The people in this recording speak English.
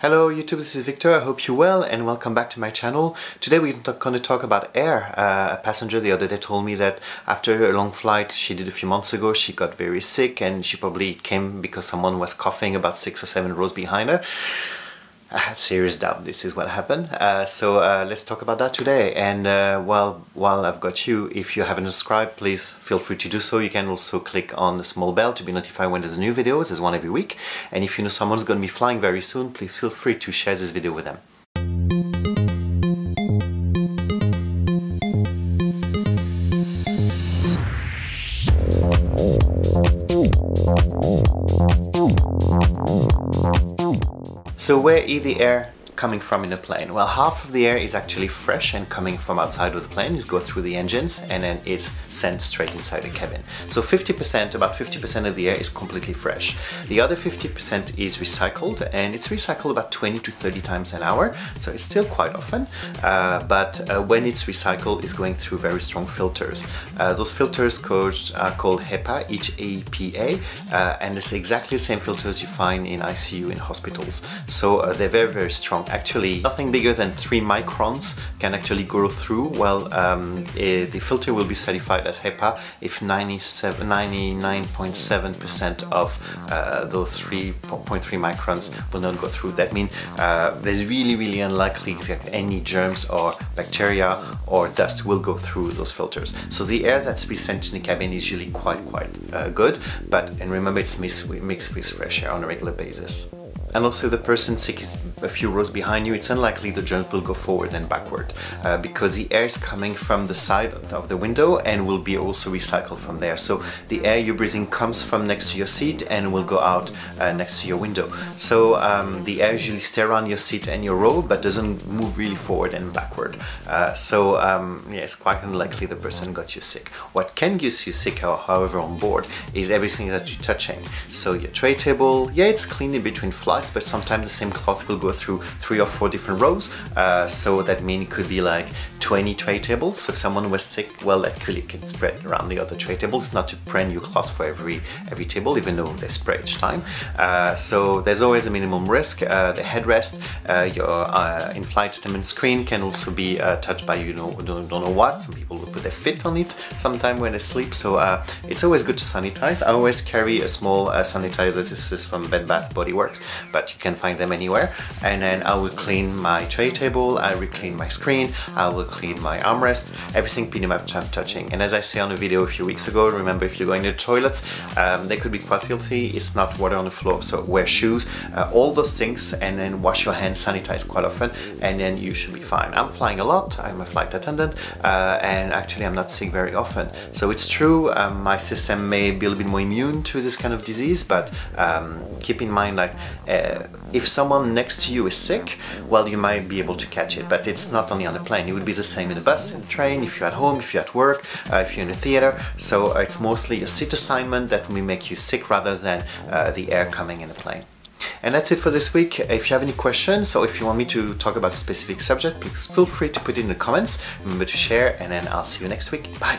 Hello YouTube, this is Victor. I hope you're well and welcome back to my channel. Today we're going to talk about air. A passenger the other day told me that after a long flight she did a few months ago, she got very sick, and she probably came because someone was coughing about 6 or 7 rows behind her. I had serious doubt this is what happened. So let's talk about that today. And while I've got you, if you haven't subscribed, please feel free to do so. You can also click on the small bell to be notified when there's new videos. There's one every week. And if you know someone's going to be flying very soon, please feel free to share this video with them. So where is the air coming from in a plane? Well, half of the air is actually fresh and coming from outside of the plane. It goes through the engines and then it's sent straight inside the cabin. So 50%, about 50% of the air is completely fresh. The other 50% is recycled, and it's recycled about 20 to 30 times an hour. So it's still quite often, but when it's recycled, it's going through very strong filters. Those filters are called HEPA, H-A-P-A, and it's exactly the same filters you find in ICU in hospitals. So they're very, very strong. Actually, nothing bigger than 3 microns can actually go through. Well, the filter will be certified as HEPA if 99.7% of those 3.3 microns will not go through. That means there's really unlikely that any germs or bacteria or dust will go through those filters. So the air that's be sent in the cabin is usually quite good, and remember, it's mixed with fresh air on a regular basis. And also, if the person sick is a few rows behind you, it's unlikely the germs will go forward and backward because the air is coming from the side of the window and will be also recycled from there. So the air you're breathing comes from next to your seat and will go out next to your window. So the air usually stays around your seat and your row, but doesn't move really forward and backward. Yeah, it's quite unlikely the person got you sick. What can get you sick, however, on board is everything that you're touching. So your tray table, yeah, it's clean in between flights, but sometimes the same cloth will go through 3 or 4 different rows. So that means it could be like 20 tray tables. So if someone was sick, well, that clearly can spread around the other tray tables. Not to brand new cloth for every table, even though they spray each time. So there's always a minimum risk. The headrest, your in-flight attendant screen can also be touched by don't know what. Some people will put their feet on it sometime when they sleep. So it's always good to sanitize. I always carry a small sanitizer. This is from Bed Bath Body Works, but you can find them anywhere. And then I will clean my tray table, I will clean my screen, I will clean my armrest, everything pretty much I'm touching. And as I say on a video a few weeks ago, remember, if you're going to the toilets, they could be quite filthy. It's not water on the floor, so wear shoes, all those things, and then wash your hands, sanitize quite often, and then you should be fine. I'm flying a lot, I'm a flight attendant, and actually I'm not sick very often. So it's true, my system may be a little bit more immune to this kind of disease, but keep in mind, like, if someone next to you is sick, well, you might be able to catch it, but it's not only on the plane. It would be the same in the bus, in the train, if you're at home, if you're at work, if you're in the theater. So it's mostly a seat assignment that will make you sick rather than the air coming in the plane. And that's it for this week. If you have any questions, or if you want me to talk about a specific subject, please feel free to put it in the comments. Remember to share, and then I'll see you next week. Bye!